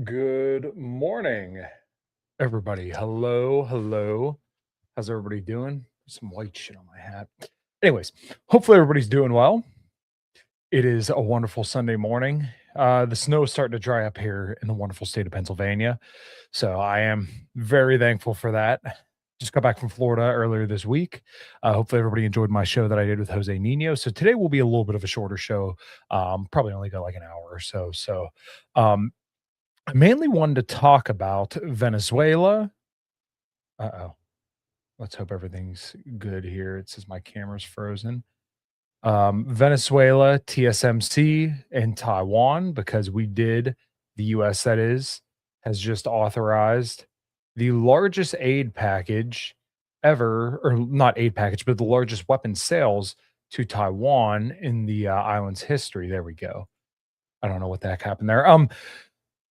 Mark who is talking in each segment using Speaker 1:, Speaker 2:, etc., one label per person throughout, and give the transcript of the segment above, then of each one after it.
Speaker 1: Good morning, everybody. Hello, hello. How's everybody doing? Some white shit on my hat. Anyways, hopefully everybody's doing well. It is a wonderful Sunday morning. The snow is starting to dry up here in the wonderful state of Pennsylvania. So I am very thankful for that. Just got back from Florida earlier this week. Hopefully everybody enjoyed my show that I did with Jose Nino. So today will be a little bit of a shorter show. Probably only go like an hour or so. Um, I mainly wanted to talk about Venezuela. Uh-oh. Let's hope everything's good here. It says my camera's frozen. Venezuela, TSMC, and Taiwan, because the US that is, has just authorized the largest aid package ever, or not aid package, but the largest weapon sales to Taiwan in the island's history. There we go. I don't know what the heck happened there.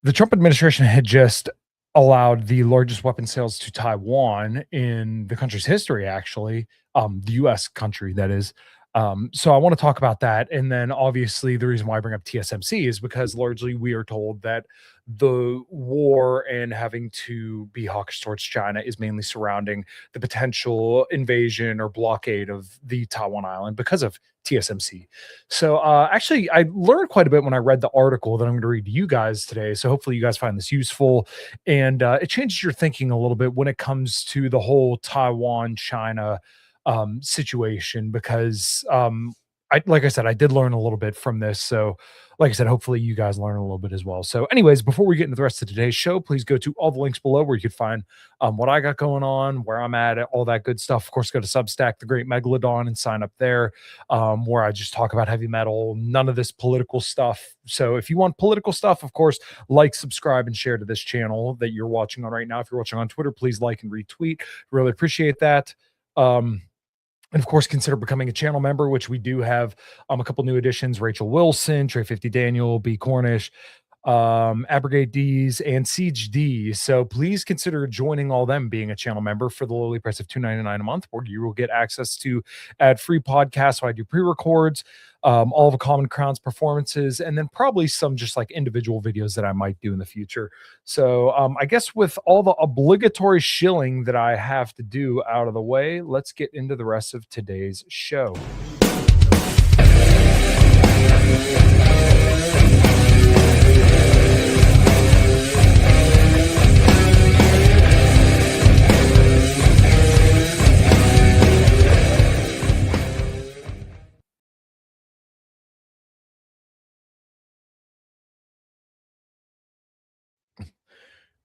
Speaker 1: The Trump administration had just allowed the largest weapon sales to Taiwan in the country's history, actually, the US country, that is. So I want to talk about that. And then obviously, the reason why I bring up TSMC is because largely we are told that the war and having to be hawkish towards China is mainly surrounding the potential invasion or blockade of the Taiwan island because of TSMC. So, actually, I learned quite a bit when I read the article that I'm going to read to you guys today. So, hopefully, you guys find this useful, and it changes your thinking a little bit when it comes to the whole Taiwan China situation. Because, like I said, I did learn a little bit from this. So, like I said, hopefully, you guys learn a little bit as well. So, anyways, before we get into the rest of today's show, please go to all the links below where you could find what I got going on, where I'm at, all that good stuff. Of course, go to Substack, the Great Megalodon, and sign up there where I just talk about heavy metal, none of this political stuff. So if you want political stuff, of course, like, subscribe, and share to this channel that you're watching on right now. If you're watching on Twitter, please like and retweet. Really appreciate that. Um, and of course, consider becoming a channel member, which we do have a couple new additions: Rachel Wilson, Trey 50 Daniel, B Cornish, Abrogate D's, and Siege D. So please consider joining all them being a channel member for the lowly price of $2.99 a month, where you will get access to ad-free podcasts when I do pre-records, all of a Common Crown's performances, and then probably some just like individual videos that I might do in the future. So I guess with all the obligatory shilling that I have to do out of the way, let's get into the rest of today's show.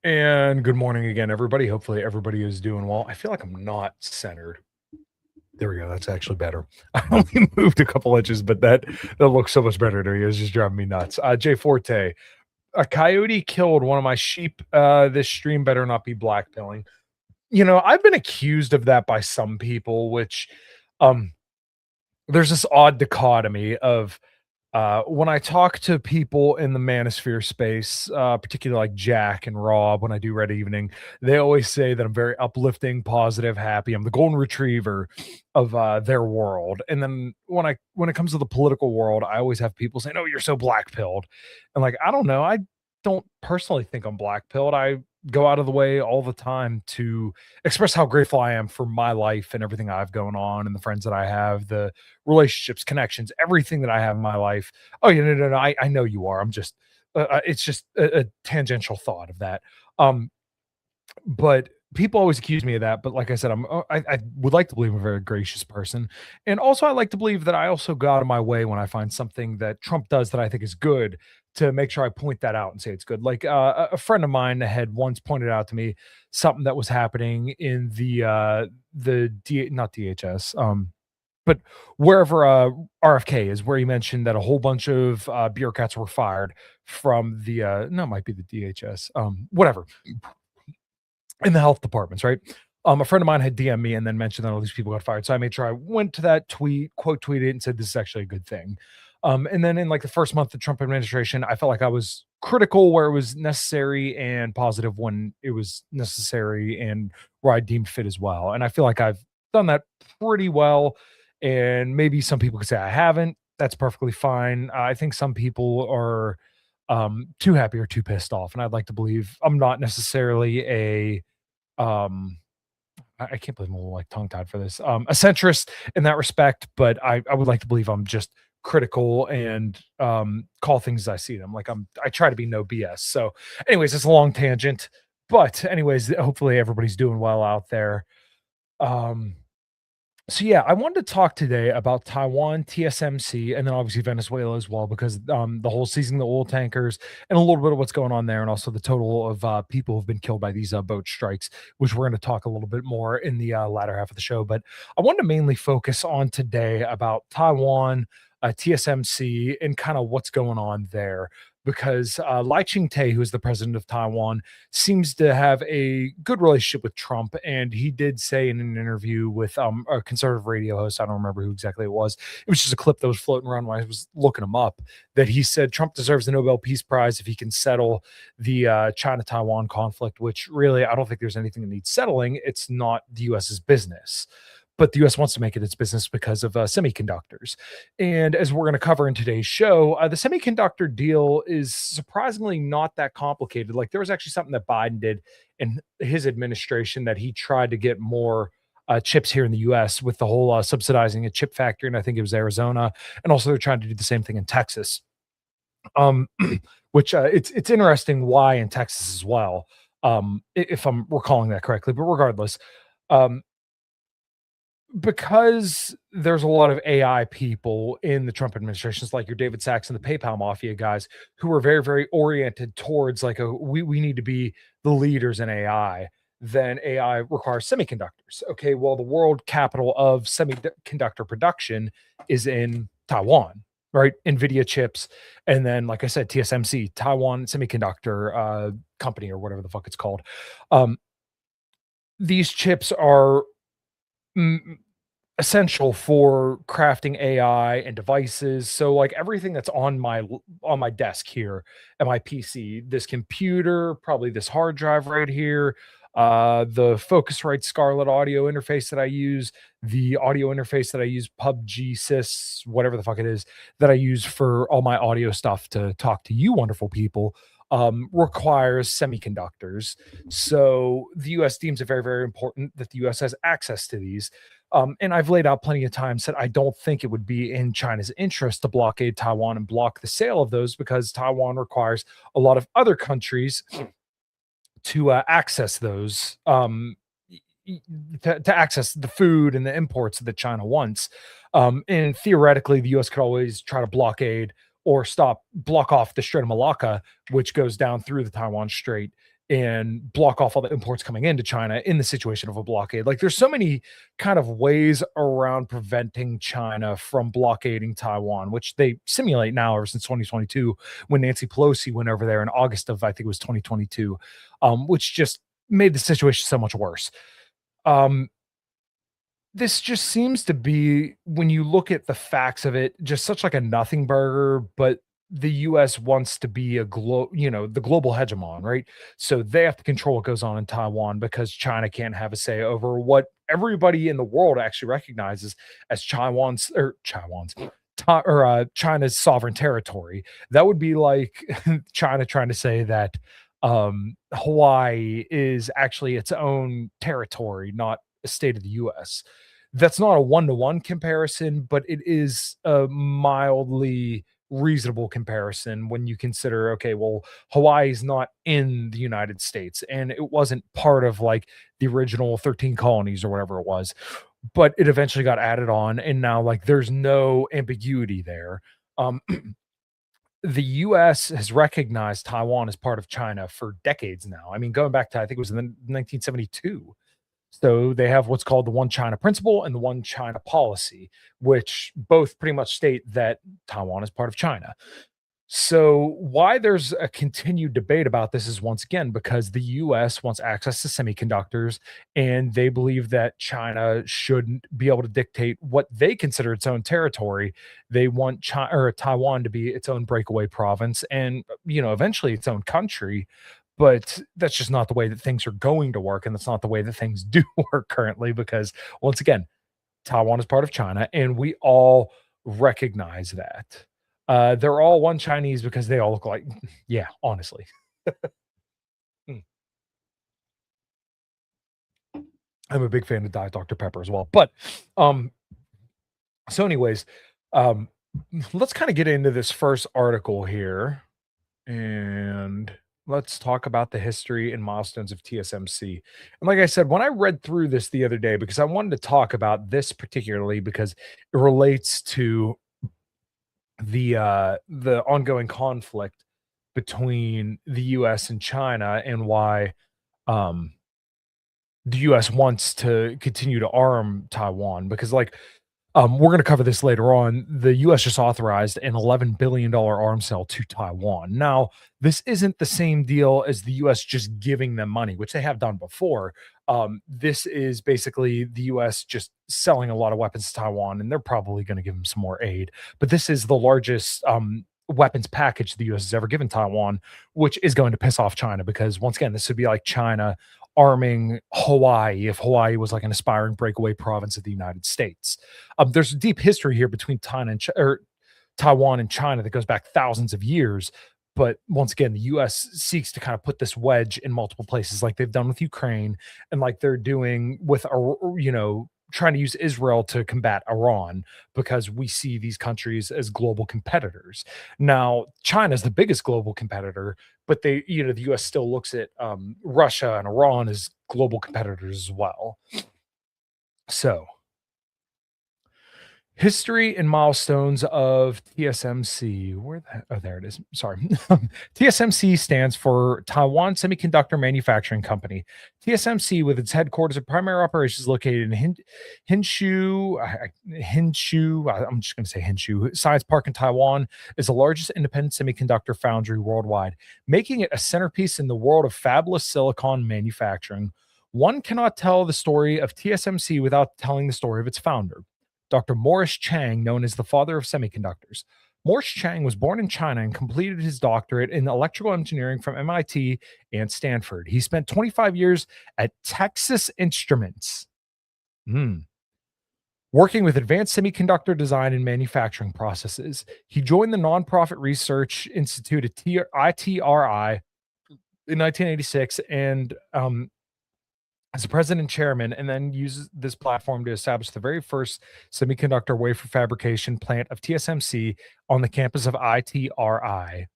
Speaker 1: And good morning again, everybody. Hopefully, everybody is doing well. I feel like I'm not centered. There we go. That's actually better. I only moved a couple inches, but that looks so much better to me. It was just driving me nuts. Jay Forte, a coyote killed one of my sheep. This stream better not be blackpilling. I've been accused of that by some people, which um there's this odd dichotomy of when I talk to people in the manosphere space, particularly like Jack and Rob, when I do Red Evening, they always say that I'm very uplifting, positive, happy. I'm the golden retriever of their world. And then when it comes to the political world, I always have people saying, "Oh, you're so black pilled," and like, I don't know. I don't personally think I'm black pilled. I go out of the way all the time to express how grateful I am for my life and everything I've going on and the friends that I have, the relationships, connections, everything that I have in my life. Oh, yeah, no. I know you are. I'm just, it's just a tangential thought of that. Um, but people always accuse me of that. But like I said, I would like to believe I'm a very gracious person, and also I like to believe that I also go out of my way when I find something that Trump does that I think is good to make sure I point that out and say it's good. Like a friend of mine had once pointed out to me something that was happening in not DHS, but wherever RFK is, where he mentioned that a whole bunch of bureaucrats were fired from the no, it might be the DHS, whatever, in the health departments, right? A friend of mine had DM me and then mentioned that all these people got fired. So I made sure I went to that tweet, quote tweeted, and said this is actually a good thing. And then in like the first month of the Trump administration, I felt like I was critical where it was necessary and positive when it was necessary and where I deemed fit as well. And I feel like I've done that pretty well. And maybe some people could say I haven't. That's perfectly fine. I think some people are too happy or too pissed off. And I'd like to believe I'm not necessarily um, I can't believe I'm a little like tongue tied for this, a centrist in that respect, but I would like to believe I'm just critical and call things as I see them. Like I try to be no BS. So, anyways, it's a long tangent, but anyways, hopefully everybody's doing well out there. Um, so yeah, I wanted to talk today about Taiwan, TSMC, and then obviously Venezuela as well, because the whole seizing the oil tankers and a little bit of what's going on there, and also the total of people who've been killed by these boat strikes, which we're going to talk a little bit more in the latter half of the show. But I wanted to mainly focus on today about Taiwan, TSMC, and kind of what's going on there. Because Lai Ching-te, who is the president of Taiwan, seems to have a good relationship with Trump, and he did say in an interview with a conservative radio host, I don't remember who exactly it was. It was just a clip that was floating around when I was looking him up. That he said Trump deserves the Nobel Peace Prize if he can settle the China-Taiwan conflict. Which really, I don't think there's anything that needs settling. It's not the U.S.'s business. But the US wants to make it its business because of semiconductors. And as we're going to cover in today's show, the semiconductor deal is surprisingly not that complicated. Like there was actually something that Biden did in his administration that he tried to get more chips here in the US with the whole subsidizing a chip factory. And I think it was Arizona. And also they're trying to do the same thing in Texas. Um, which it's interesting why in Texas as well. If I'm recalling that correctly, but regardless, um, because there's a lot of AI people in the Trump administrations, like your David Sachs and the PayPal mafia guys, who are very, very oriented towards like we need to be the leaders in AI. Then AI requires semiconductors. Okay, well, the world capital of semiconductor production is in Taiwan, right? Nvidia chips, and then, like I said, TSMC, Taiwan Semiconductor Company, or whatever the fuck it's called. Um, these chips are mm, essential for crafting AI and devices. So like everything that's on my desk here at my PC, this computer, probably this hard drive right here, the Focusrite Scarlett audio interface that I use, the audio interface that I use, PUBG Sys, whatever the fuck it is, that I use for all my audio stuff to talk to you wonderful people, requires semiconductors. So the US deems it very, very important that the US has access to these. And I've laid out plenty of times that I don't think it would be in China's interest to blockade Taiwan and block the sale of those, because Taiwan requires a lot of other countries to access those, to access the food and the imports that China wants. And theoretically, the US could always try to blockade or block off the Strait of Malacca, which goes down through the Taiwan Strait, and block off all the imports coming into China in the situation of a blockade. Like there's so many kind of ways around preventing China from blockading Taiwan, which they simulate now ever since 2022 when Nancy Pelosi went over there in August of, I think it was 2022, which just made the situation so much worse. Um, this just seems to be, when you look at the facts of it, just such like a nothing burger. But the US wants to be the global hegemon, right? So they have to control what goes on in Taiwan, because China can't have a say over what everybody in the world actually recognizes as China's sovereign territory. That would be like China trying to say that Hawaii is actually its own territory, not a state of the US. That's not a one-to-one comparison, but it is a mildly reasonable comparison when you consider, okay, well, Hawaii is not in the United States, and it wasn't part of like the original 13 colonies or whatever it was, but it eventually got added on, and now like there's no ambiguity there. Um, the US has recognized Taiwan as part of China for decades now. I mean, going back to, I think it was in the 1972. So they have what's called the One China principle and the One China policy, which both pretty much state that Taiwan is part of China. So why there's a continued debate about this is, once again, because the US wants access to semiconductors, and they believe that China shouldn't be able to dictate what they consider its own territory. They want China or Taiwan to be its own breakaway province, and eventually its own country. But that's just not the way that things are going to work, and that's not the way that things do work currently, because once again, Taiwan is part of China, and we all recognize that. They're all one Chinese because they all look like yeah, honestly. Mm. I'm a big fan of Diet Dr. Pepper as well. But um so anyways, um let's kind of get into this first article here and let's talk about the history and milestones of TSMC. And like I said, when I read through this the other day, because I wanted to talk about this particularly because it relates to the ongoing conflict between the US and China and why um the US wants to continue to arm Taiwan because like we're going to cover this later on. The US just authorized an $11 billion arms sale to Taiwan. Now, this isn't the same deal as the US just giving them money, which they have done before. This is basically the US just selling a lot of weapons to Taiwan, and they're probably going to give them some more aid. But this is the largest weapons package the US has ever given Taiwan, which is going to piss off China because, once again, this would be like China arming Hawaii if Hawaii was like an aspiring breakaway province of the United States. There's a deep history here between Taiwan and China that goes back thousands of years. But once again, the US seeks to kind of put this wedge in multiple places, like they've done with Ukraine and like they're doing with, trying to use Israel to combat Iran because we see these countries as global competitors. Now, China's the biggest global competitor, but the US still looks at Russia and Iran as global competitors as well. So, history and milestones of TSMC. There it is. Sorry. TSMC stands for Taiwan Semiconductor Manufacturing Company. TSMC, with its headquarters and primary operations located in I'm just going to say Hinshu Science Park in Taiwan, is the largest independent semiconductor foundry worldwide, making it a centerpiece in the world of fabless silicon manufacturing. One cannot tell the story of TSMC without telling the story of its founder, Dr. Morris Chang, known as the father of semiconductors. Morris Chang was born in China and completed his doctorate in electrical engineering from MIT and Stanford. He spent 25 years at Texas Instruments, working with advanced semiconductor design and manufacturing processes. He joined the nonprofit research institute at ITRI in 1986 and as a president and chairman, and then uses this platform to establish the very first semiconductor wafer fabrication plant of TSMC on the campus of ITRI.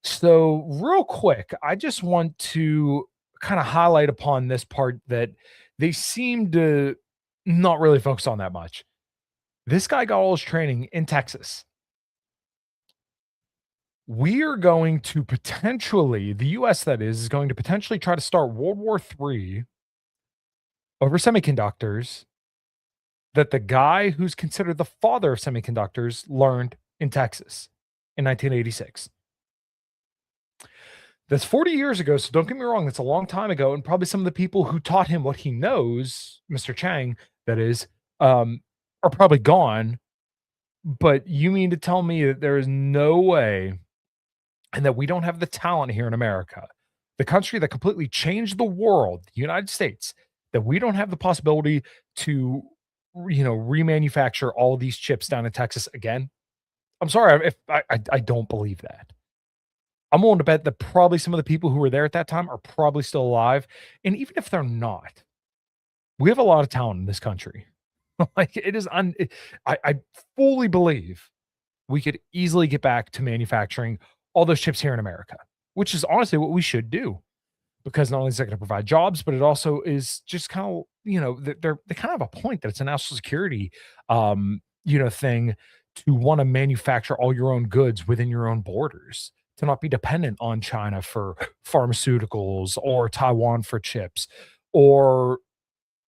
Speaker 1: So, real quick, I just want to kind of highlight upon this part that they seem to not really focus on that much. This guy got all his training in Texas. We are going to potentially, the US that is going to potentially try to start World War III over semiconductors that the guy who's considered the father of semiconductors learned in Texas in 1986. That's 40 years ago, so don't get me wrong, that's a long time ago, and probably some of the people who taught him what he knows, Mr. Chang, that is, are probably gone. But you mean to tell me that there is no way and that we don't have the talent here in America, the country that completely changed the world, the United States, that we don't have the possibility to, remanufacture all these chips down in Texas again? I'm sorry if I don't believe that. I'm willing to bet that probably some of the people who were there at that time are probably still alive. And even if they're not, we have a lot of talent in this country. Like it is, I fully believe we could easily get back to manufacturing all those chips here in America, which is honestly what we should do because not only is that going to provide jobs, but it also is just kind of, they kind of have a point that it's a national security, thing to want to manufacture all your own goods within your own borders, to not be dependent on China for pharmaceuticals or Taiwan for chips or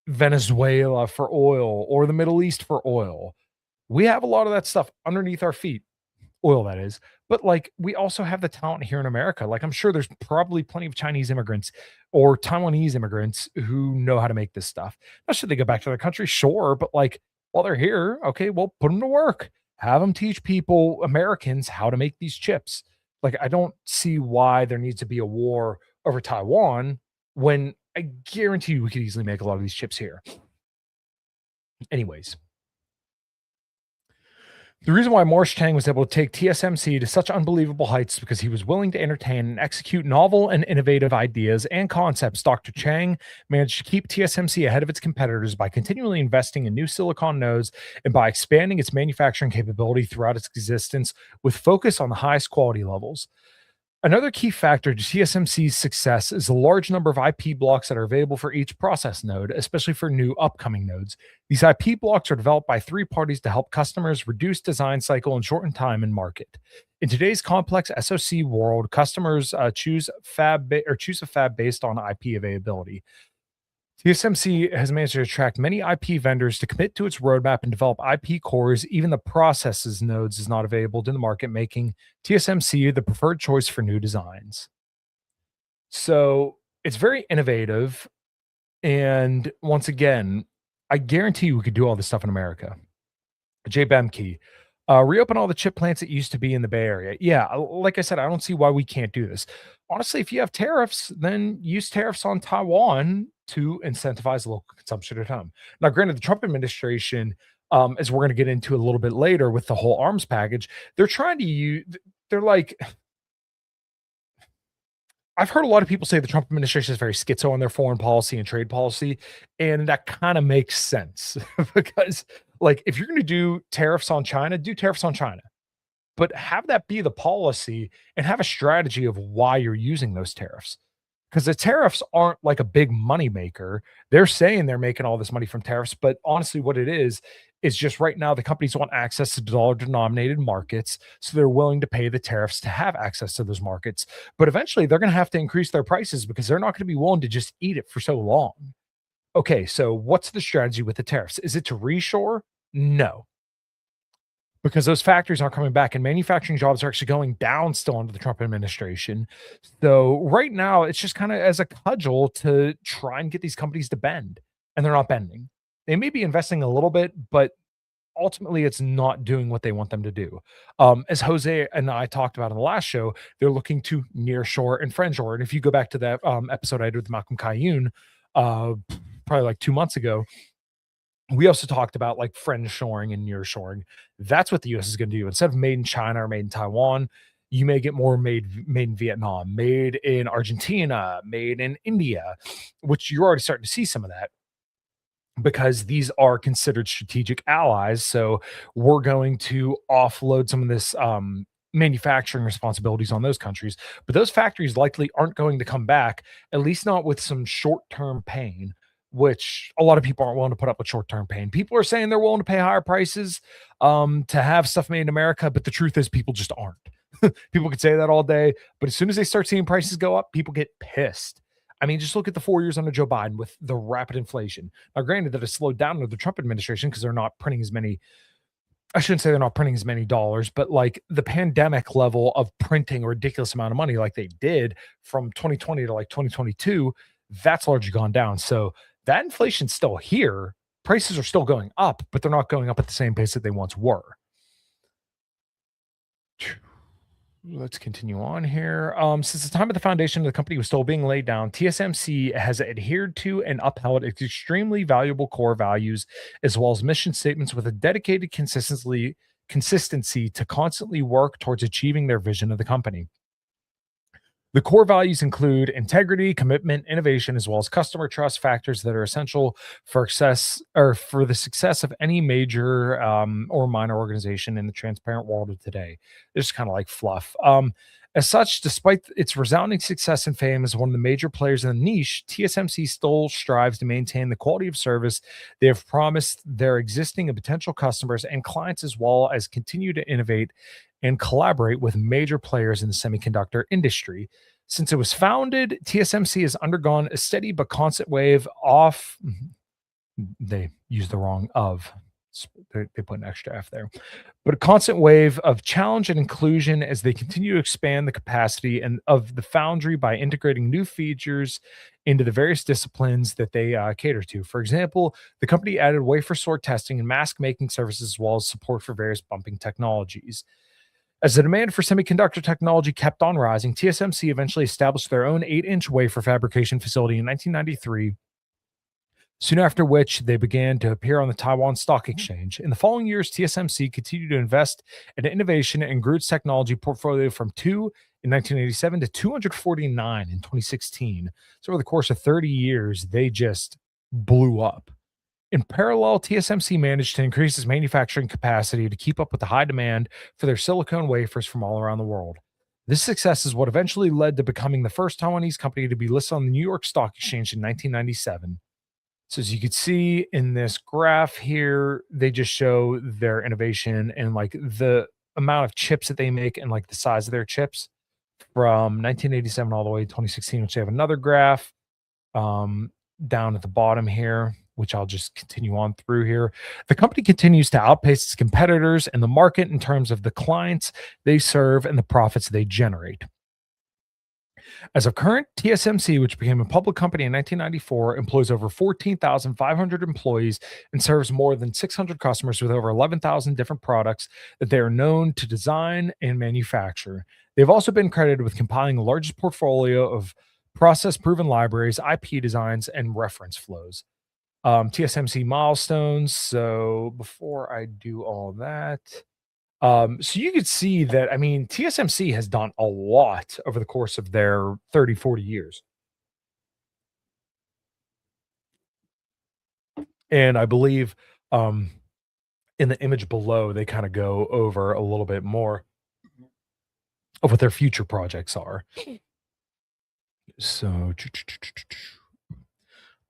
Speaker 1: Venezuela for oil or the Middle East for oil. We have a lot of that stuff underneath our feet, oil that is. But like we also have the talent here in America. Like I'm sure there's probably plenty of Chinese immigrants or Taiwanese immigrants who know how to make this stuff. Now, should they go back to their country? Sure. But like while they're here, okay, well, put them to work. Have them teach people, Americans, how to make these chips. Like I don't see why there needs to be a war over Taiwan when I guarantee you we could easily make a lot of these chips here. Anyways, The reason why Morris Chang was able to take TSMC to such unbelievable heights is because he was willing to entertain and execute novel and innovative ideas and concepts. Dr. Chang managed to keep TSMC ahead of its competitors by continually investing in new silicon nodes and by expanding its manufacturing capability throughout its existence with focus on the highest quality levels. Another key factor to TSMC's success is the large number of IP blocks that are available for each process node, especially for new upcoming nodes. These IP blocks are developed by three parties to help customers reduce design cycle and shorten time in market. In today's complex SoC world, customers choose a fab based on IP availability. TSMC has managed to attract many IP vendors to commit to its roadmap and develop IP cores. Even the processes nodes is not available in the market, making TSMC the preferred choice for new designs. So it's very innovative. And once again, I guarantee you we could do all this stuff in America. Jay Bemke, reopen all the chip plants that used to be in the Bay Area. Yeah, like I said, I don't see why we can't do this. Honestly, if you have tariffs, then use tariffs on Taiwan to incentivize local consumption at home. Now, granted, the Trump administration, as we're going to get into a little bit later with the whole arms package, they're trying to use, they're like, I've heard a lot of people say the Trump administration is very schizo on their foreign policy and trade policy, and that kind of makes sense because, like, if you're going to do tariffs on China, do tariffs on China, but have that be the policy and have a strategy of why you're using those tariffs. Because the tariffs aren't like a big money maker. They're saying they're making all this money from tariffs, but honestly, what it is just right now the companies want access to dollar-denominated markets, so they're willing to pay the tariffs to have access to those markets. But eventually, they're going to have to increase their prices because they're not going to be willing to just eat it for so long. Okay, so what's the strategy with the tariffs? Is it to reshore? No, because those factories aren't coming back and manufacturing jobs are actually going down still under the Trump administration. So right now, it's just kind of as a cudgel to try and get these companies to bend, and they're not bending. They may be investing a little bit, but ultimately it's not doing what they want them to do. As Jose and I talked about in the last show, they're looking to nearshore and friendshore. And if you go back to that episode I did with Malcolm Kayun, uh, probably like 2 months ago, we also talked about like friend shoring and near shoring. That's what the US is going to do. Instead of made in China or made in Taiwan, you may get more made in Vietnam, made in Argentina, made in India, which you're already starting to see some of that because these are considered strategic allies. So we're going to offload some of this manufacturing responsibilities on those countries. But those factories likely aren't going to come back, at least not with some short term pain, which a lot of people aren't willing to put up with short term pain. People are saying they're willing to pay higher prices to have stuff made in America, but the truth is, people just aren't. People could say that all day, but as soon as they start seeing prices go up, people get pissed. I mean, just look at the 4 years under Joe Biden with the rapid inflation. Now, granted, that has slowed down under the Trump administration because they're not printing as many. I shouldn't say they're not printing as many dollars, but like the pandemic level of printing a ridiculous amount of money, like they did from 2020 to like 2022, that's largely gone down. So that inflation's still here. Prices are still going up, but they're not going up at the same pace that they once were. Let's continue on here. Since the time of the foundation of the company was still being laid down, TSMC has adhered to and upheld its extremely valuable core values, as well as mission statements, with a dedicated consistency to constantly work towards achieving their vision of the company. The core values include integrity, commitment, innovation, as well as customer trust, factors that are essential for success or for the success of any major or minor organization in the transparent world of today. It's kind of like fluff. As such, despite its resounding success and fame as one of the major players in the niche, TSMC still strives to maintain the quality of service they have promised their existing and potential customers and clients, as well as continue to innovate and collaborate with major players in the semiconductor industry. Since it was founded, TSMC has undergone a steady but constant wave off. They used the wrong of. They put an extra F there, but a constant wave of challenge and inclusion as they continue to expand the capacity and of the foundry by integrating new features into the various disciplines that they cater to. For example, the company added wafer sort testing and mask making services, as well as support for various bumping technologies. As the demand for semiconductor technology kept on rising, TSMC eventually established their own 8-inch wafer fabrication facility in 1993 Soon after which they began to appear on the Taiwan Stock Exchange. In the following years, TSMC continued to invest in innovation and grew its technology portfolio from 2 in 1987 to 249 in 2016. So over the course of 30 years, they just blew up. In parallel, TSMC managed to increase its manufacturing capacity to keep up with the high demand for their silicone wafers from all around the world. This success is what eventually led to becoming the first Taiwanese company to be listed on the New York Stock Exchange in 1997. So as you can see in this graph here, they just show their innovation and like the amount of chips that they make and like the size of their chips from 1987 all the way to 2016, which they have another graph um, down at the bottom here, which I'll just continue on through here. The company continues to outpace its competitors in the market in terms of the clients they serve and the profits they generate. As of current, TSMC, which became a public company in 1994, employs over 14,500 employees and serves more than 600 customers with over 11,000 different products that they are known to design and manufacture. They've also been credited with compiling the largest portfolio of process proven libraries, IP designs, and reference flows. TSMC milestones. So before I do all that, so you could see that, I mean, TSMC has done a lot over the course of their 30, 40 years. And I believe um, in the image below, they kind of go over a little bit more of what their future projects are. So,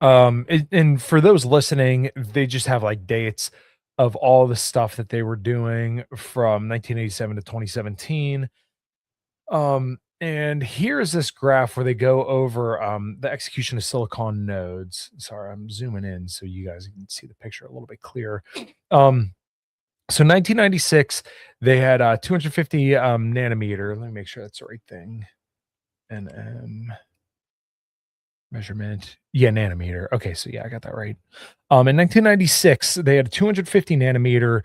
Speaker 1: and for those listening, they just have like dates of all the stuff that they were doing from 1987 to 2017. And here's this graph where they go over the execution of silicon nodes. Sorry, I'm zooming in so you guys can see the picture a little bit clearer. Um, so 1996, they had 250 nanometer. Let me make sure that's the right thing. NM measurement. Yeah, nanometer. Okay, so yeah, I got that right. In 1996, they had a 250 nanometer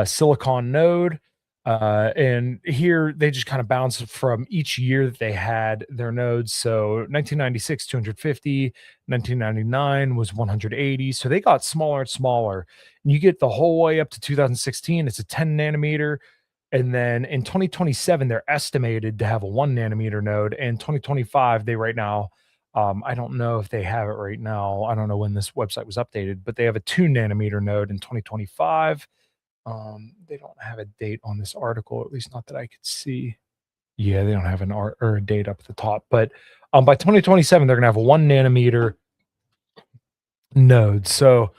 Speaker 1: silicon node. And here they just kind of bounce from each year that they had their nodes. So 1996, 250, 1999 was 180. So they got smaller and smaller. And you get the whole way up to 2016, it's a 10 nanometer. And then in 2027, they're estimated to have a 1 nanometer node. And 2025, they right now, I don't know if they have it right now. I don't know when this website was updated, but they have a 2 nanometer node in 2025. They don't have a date on this article, at least not that I could see. Yeah, they don't have an art or a date up at the top, but by 2027, they're gonna have a 1 nanometer node. So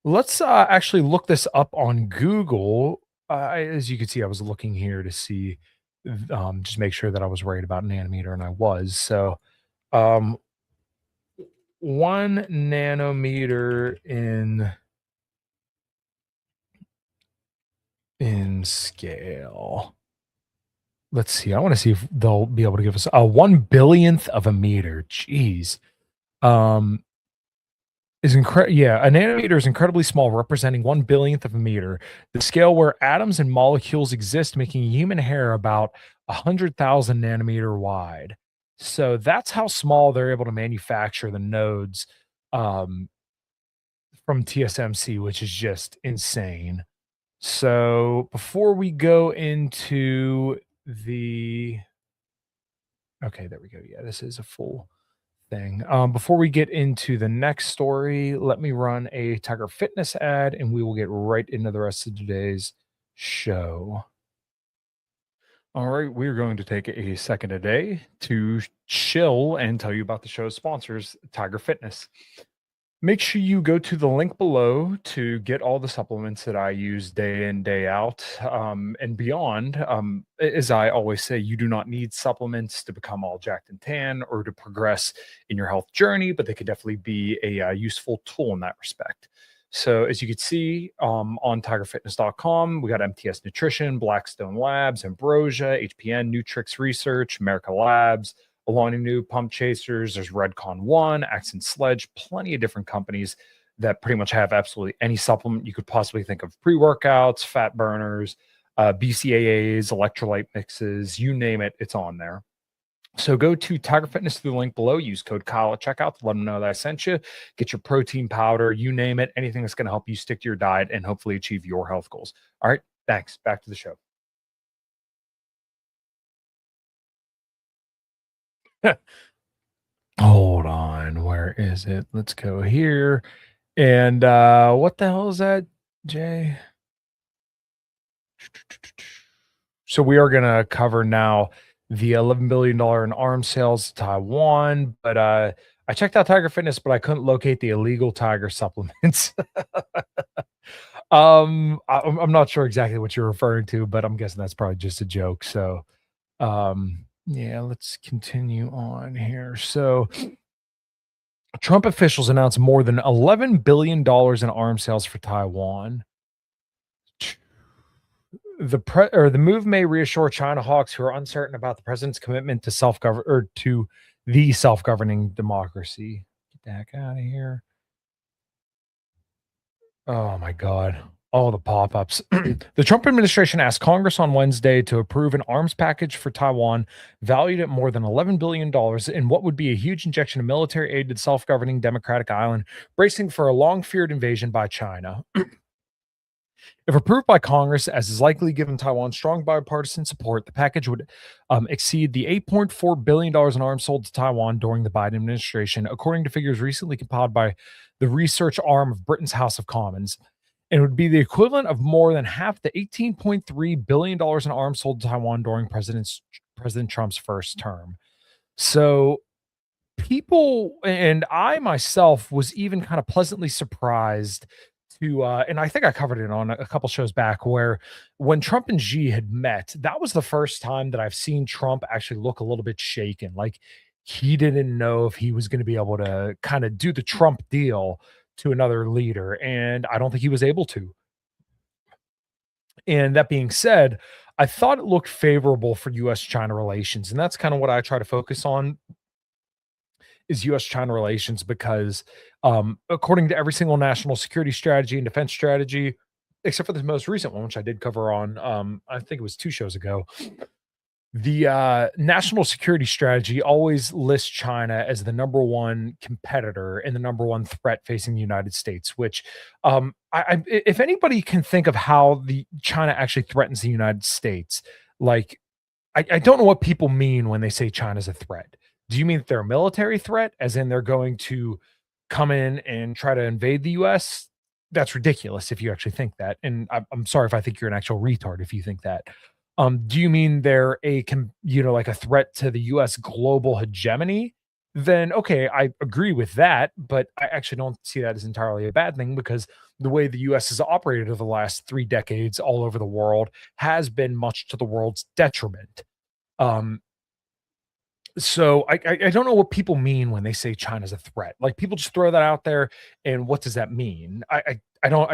Speaker 1: let's actually look this up on Google. As you can see, I was looking here to see, just make sure that I was right about nanometer, and I was. So, um, 1 nanometer in scale. Let's see. I want to see if they'll be able to give us a 1 billionth of a meter. Jeez. Um, is incredible. Yeah, a nanometer is incredibly small, representing 1 billionth of a meter. The scale where atoms and molecules exist, making human hair about 100,000 nanometer wide. So that's how small they're able to manufacture the nodes um, from TSMC, which is just insane. So before we go into the okay, there we go. Yeah, this is a full thing. Before we get into the next story, let me run a Tiger Fitness ad and we will get right into the rest of today's show. All right, we're going to take a second today to chill and tell you about the show's sponsors, Tiger Fitness. Make sure you go to the link below to get all the supplements that I use day in, day out, and beyond. As I always say, you do not need supplements to become all jacked and tan or to progress in your health journey, but they could definitely be a useful tool in that respect. So, as you can see on tigerfitness.com, we got MTS Nutrition, Blackstone Labs, Ambrosia, HPN, Nutrix Research, America Labs, Alani New, Pump Chasers, there's Redcon One, Accent Sledge, plenty of different companies that pretty much have absolutely any supplement you could possibly think of: pre-workouts, fat burners, BCAAs, electrolyte mixes, you name it, it's on there. So go to Tiger Fitness through the link below. Use code Kyle at checkout to let them know that I sent you. Get your protein powder, you name it, anything that's going to help you stick to your diet and hopefully achieve your health goals. All right. Thanks. Back to the show. Hold on. Where is it? Let's go here. And what the hell is that, Jay? So we are gonna cover now the $11 billion in arms sales to Taiwan, but I checked out Tiger Fitness, but I couldn't locate the illegal tiger supplements. I'm not sure exactly what you're referring to, but I'm guessing that's probably just a joke. So yeah, let's continue on here. So Trump officials announced more than $11 billion in arms sales for Taiwan. The move may reassure China hawks who are uncertain about the president's commitment to self-govern or to the self-governing democracy. Get the heck out of here. Oh my god. All the pop-ups. The Trump administration asked Congress on Wednesday to approve an arms package for Taiwan valued at more than $11 billion in what would be a huge injection of military aid to the self-governing democratic island, bracing for a long-feared invasion by China. If approved by Congress, as is likely given Taiwan strong bipartisan support, the package would exceed the $8.4 billion in arms sold to Taiwan during the Biden administration, according to figures recently compiled by the research arm of Britain's House of Commons. And would be the equivalent of more than half the $18.3 billion in arms sold to Taiwan during President Trump's first term. So people and I myself was even kind of pleasantly surprised to and I think I covered it on a couple shows back where when Trump and Xi had met, that was the first time that I've seen Trump actually look a little bit shaken. Like he didn't know if he was going to be able to kind of do the Trump deal to another leader. And I don't think he was able to. And that being said, I thought it looked favorable for US China relations. And that's kind of what I try to focus on is US China relations because, according to every single national security strategy and defense strategy, except for the most recent one, which I did cover on, I think it was 2 shows ago, the national security strategy always lists China as the number one competitor and the number one threat facing the United States. Which, if anybody can think of how the China actually threatens the United States, like I don't know what people mean when they say China's a threat. Do you mean that they're a military threat, as in they're going to come in and try to invade the US? That's ridiculous if you actually think that. And I'm sorry if I think you're an actual retard if you think that. Do you mean they're like a threat to the US global hegemony? Then okay, I agree with that, but I actually don't see that as entirely a bad thing because the way the US has operated over the last 3 decades all over the world has been much to the world's detriment. Um, so I don't know what people mean when they say China's a threat. Like people just throw that out there, and what does that mean? I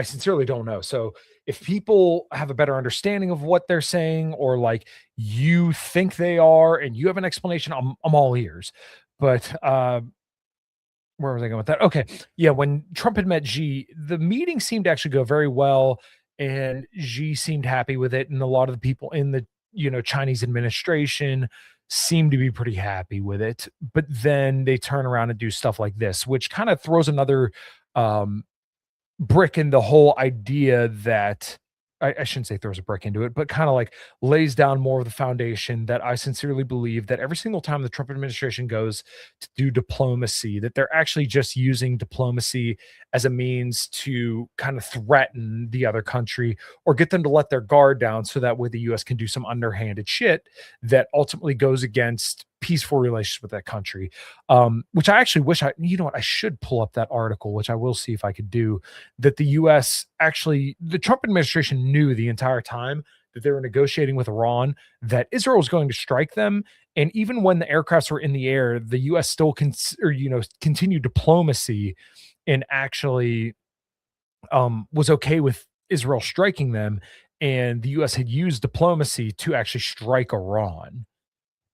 Speaker 1: sincerely don't know. So if people have a better understanding of what they're saying, or like you think they are, and you have an explanation, I'm all ears. But where was I going with that? Okay. Yeah, when Trump had met Xi, the meeting seemed to actually go very well, and Xi seemed happy with it, and a lot of the people in the Chinese administration seem to be pretty happy with it. But then they turn around and do stuff like this, which kind of throws another um, brick in the whole idea that I shouldn't say throws a brick into it, but kind of like lays down more of the foundation that I sincerely believe that every single time the Trump administration goes to do diplomacy, that they're actually just using diplomacy as a means to kind of threaten the other country or get them to let their guard down so that way the US can do some underhanded shit that ultimately goes against peaceful relations with that country. Which I actually wish you know what, I should pull up that article, which I will see if I could do, that the US actually, the Trump administration knew the entire time that they were negotiating with Iran that Israel was going to strike them. And even when the aircrafts were in the air, the US still continued diplomacy and actually was okay with Israel striking them. And the US had used diplomacy to actually strike Iran.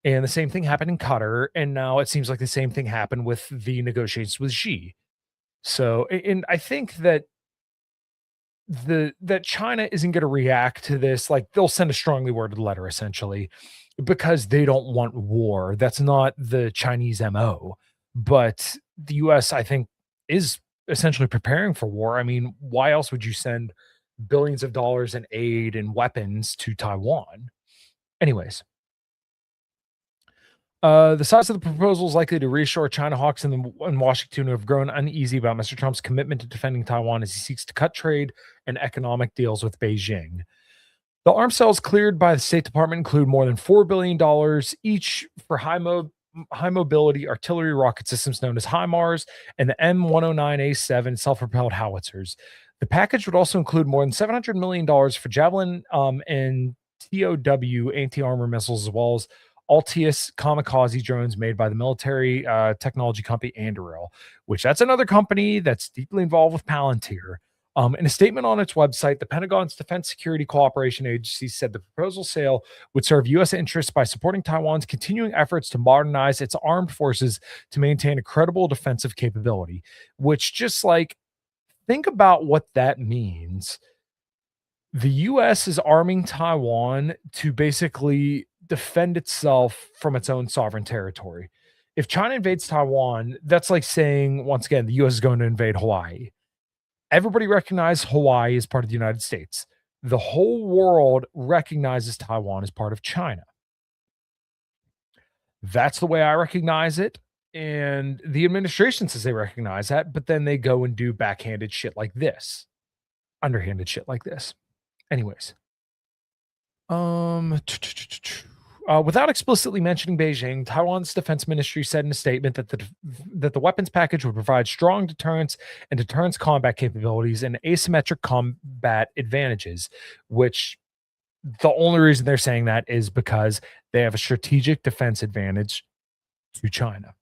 Speaker 1: And the same thing happened in Qatar, and now it seems like the same thing happened with the negotiations with Xi. So, and I think that that China isn't going to react to this like they'll send a strongly worded letter essentially, because they don't want war. That's not the Chinese MO. But the US, I think, is essentially preparing for war. I mean, why else would you send billions of dollars in aid and weapons to Taiwan? Anyways, the size of the proposal is likely to reassure China hawks in Washington who have grown uneasy about Mr. Trump's commitment to defending Taiwan as he seeks to cut trade and economic deals with Beijing. The arms sales cleared by the State Department include more than $4 billion each for high mobility artillery rocket systems known as HIMARS and the M109A7 self propelled howitzers. The package would also include more than $700 million for Javelin and TOW anti armor missiles, as well as Altius kamikaze drones made by the military technology company Anduril, which that's another company that's deeply involved with Palantir. In a statement on its website, the Pentagon's Defense Security Cooperation Agency said the proposal sale would serve U.S. interests by supporting Taiwan's continuing efforts to modernize its armed forces to maintain a credible defensive capability. Which, just like, think about what that means. The U.S. is arming Taiwan to basically defend itself from its own sovereign territory. If China invades Taiwan, that's like saying, once again, the U.S. is going to invade Hawaii. Everybody recognizes Hawaii as part of the United States. The whole world recognizes Taiwan as part of China. That's the way I recognize it. And the administration says they recognize that, but then they go and do backhanded shit like this, underhanded shit like this. Anyways, without explicitly mentioning Beijing, Taiwan's defense ministry said in a statement that the weapons package would provide strong deterrence and deterrence combat capabilities and asymmetric combat advantages, which the only reason they're saying that is because they have a strategic defense advantage to China.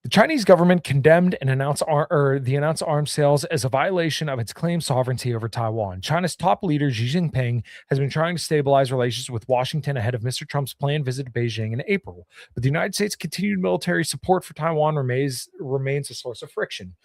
Speaker 1: The Chinese government condemned and announced the announced arms sales as a violation of its claimed sovereignty over Taiwan. China's top leader, Xi Jinping, has been trying to stabilize relations with Washington ahead of Mr. Trump's planned visit to Beijing in April. But the United States' continued military support for Taiwan remains a source of friction.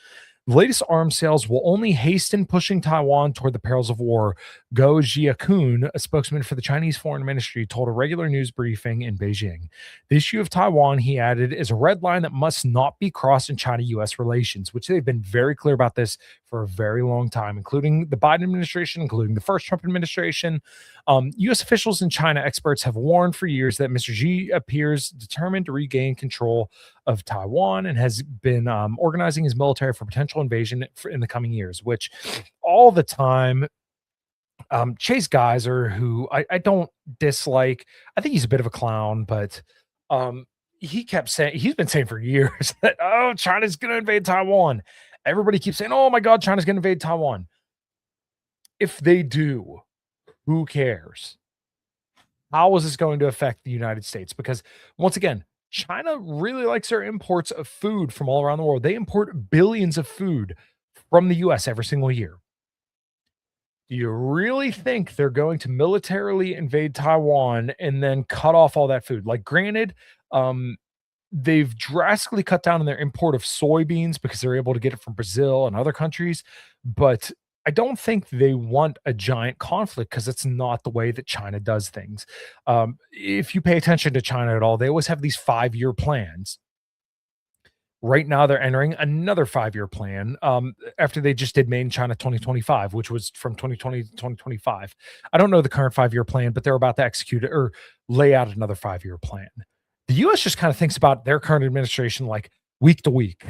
Speaker 1: The latest arms sales will only hasten pushing Taiwan toward the perils of war, Go Jiakun, a spokesman for the Chinese Foreign Ministry, told a regular news briefing in Beijing. The issue of Taiwan, he added, is a red line that must not be crossed in China-U.S. relations, which they've been very clear about this for a very long time, including the Biden administration, including the first Trump administration. U.S. officials and China experts have warned for years that Mr. Xi appears determined to regain control of Taiwan and has been organizing his military for potential invasion in the coming years, which all the time, Chase Geyser, who I don't dislike, I think he's a bit of a clown, but he's been saying for years that, oh, China's going to invade Taiwan. Everybody keeps saying, oh my God, China's going to invade Taiwan. If they do, who cares? How is this going to affect the United States? Because once again, China really likes their imports of food from all around the world. They import billions of food from the US every single year. Do you really think they're going to militarily invade Taiwan and then cut off all that food? Like, granted, they've drastically cut down on their import of soybeans because they're able to get it from Brazil and other countries, but I don't think they want a giant conflict because it's not the way that China does things. If you pay attention to China at all, they always have these 5-year plans. Right now, they're entering another 5-year plan after they just did Made in China 2025, which was from 2020 to 2025. I don't know the current 5-year plan, but they're about to execute it or lay out another 5-year plan. The U.S. just kind of thinks about their current administration like week to week.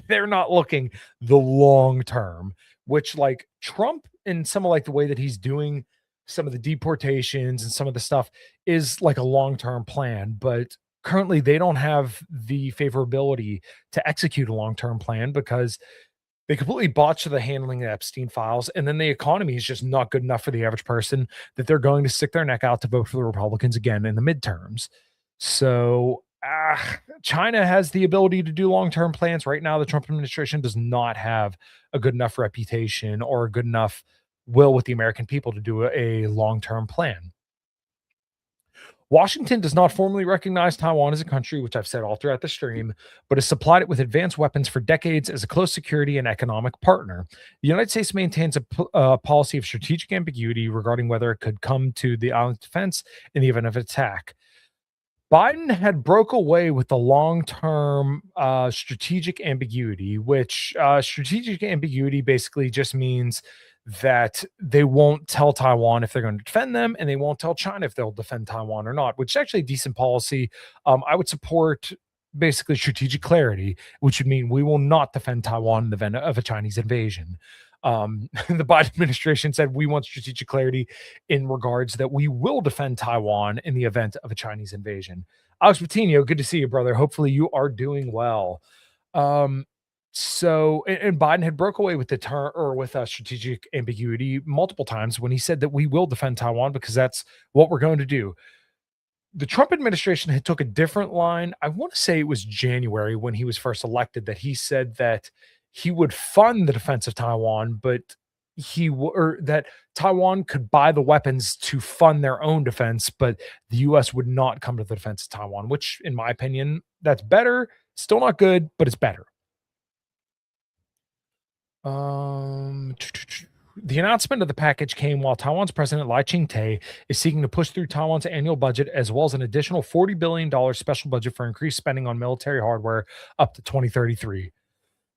Speaker 1: They're not looking the long term, which, like, Trump and some of like the way that he's doing some of the deportations and some of the stuff is like a long-term plan, but currently they don't have the favorability to execute a long-term plan because they completely botched the handling of Epstein files. And then the economy is just not good enough for the average person that they're going to stick their neck out to vote for the Republicans again in the midterms. So China has the ability to do long-term plans. Right now, the Trump administration does not have a good enough reputation or a good enough will with the American people to do a long-term plan. Washington does not formally recognize Taiwan as a country, which I've said all throughout the stream, but has supplied it with advanced weapons for decades as a close security and economic partner. The United States maintains a policy of strategic ambiguity regarding whether it could come to the island's defense in the event of an attack. Biden had broke away with the long-term strategic ambiguity, which strategic ambiguity basically just means that they won't tell Taiwan if they're going to defend them, and they won't tell China if they'll defend Taiwan or not, which is actually a decent policy. I would support basically strategic clarity, which would mean we will not defend Taiwan in the event of a Chinese invasion. The Biden administration said we want strategic clarity in regards that we will defend Taiwan in the event of a Chinese invasion. Alex Patino, good to see you, brother. Hopefully you are doing well. Um, and Biden had broke away with the term or with a strategic ambiguity multiple times when he said that we will defend Taiwan because that's what we're going to do. The Trump administration had took a different line. I want to say it was January when he was first elected that he said that he would fund the defense of Taiwan, but or that Taiwan could buy the weapons to fund their own defense, but the US would not come to the defense of Taiwan, which in my opinion, that's better. Still not good, but it's better. Um, the announcement of the package came while Taiwan's president Lai Ching-te is seeking to push through Taiwan's annual budget as well as an additional $40 billion special budget for increased spending on military hardware up to 2033.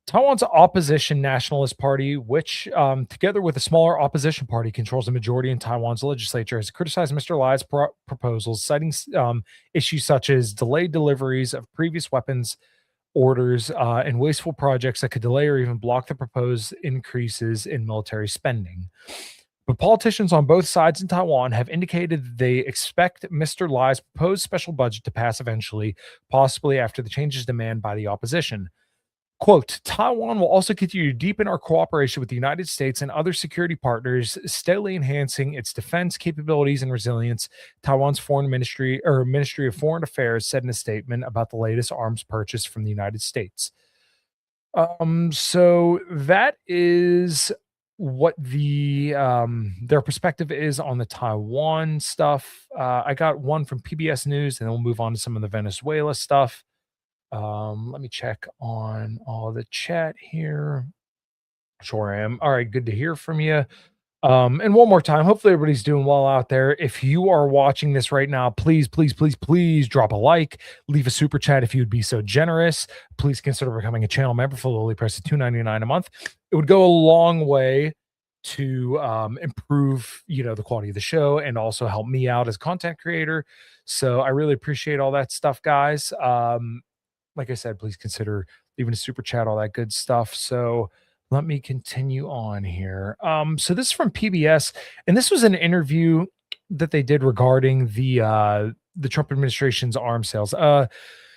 Speaker 1: Taiwan's opposition Nationalist Party, which, together with a smaller opposition party, controls the majority in Taiwan's legislature, has criticized Mr. Lai's proposals, citing issues such as delayed deliveries of previous weapons orders and wasteful projects that could delay or even block the proposed increases in military spending. But politicians on both sides in Taiwan have indicated that they expect Mr. Lai's proposed special budget to pass eventually, possibly after the changes demanded by the opposition. Quote, Taiwan will also continue to deepen our cooperation with the United States and other security partners, steadily enhancing its defense capabilities and resilience. Taiwan's foreign ministry or Ministry of Foreign Affairs said in a statement about the latest arms purchase from the United States. So that is what their perspective is on the Taiwan stuff. I got one from PBS News, and then we'll move on to some of the Venezuela stuff. Let me check on all the chat here. Sure I am. All right, good to hear from you. And one more time, hopefully everybody's doing well out there. If you are watching this right now, please, please, please, please drop a like, leave a super chat if you would be so generous. Please consider becoming a channel member for the lowly price of $2.99 a month. It would go a long way to improve, the quality of the show and also help me out as a content creator. So I really appreciate all that stuff, guys. Like I said, please consider leaving a super chat, all that good stuff. So let me continue on here. So this is from PBS, and this was an interview that they did regarding the Trump administration's arms sales.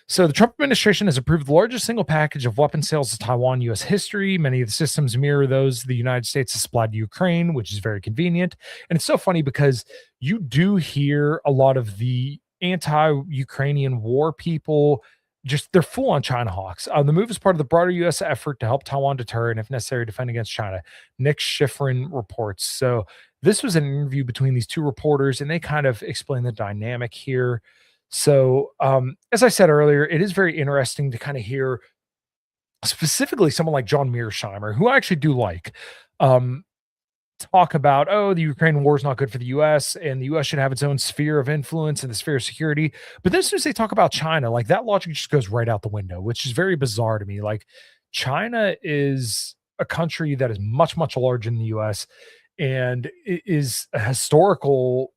Speaker 1: So the Trump administration has approved the largest single package of weapon sales to Taiwan U.S. history. Many of the systems mirror those the United States has supplied to Ukraine, which is very convenient. And it's so funny because you do hear a lot of the anti-Ukrainian war people just they're full on China hawks. The move is part of the broader U.S. effort to help Taiwan deter and, if necessary, defend against China. Nick Schifrin reports. So this was an interview between these two reporters, and they kind of explain the dynamic here. So, as I said earlier, it is very interesting to kind of hear specifically someone like John Mearsheimer, who I actually do like. Talk about, the Ukraine war is not good for the US and the US should have its own sphere of influence and the sphere of security. But then as soon as they talk about China, like that logic just goes right out the window, which is very bizarre to me. Like China is a country that is much, much larger than the US and is a historical,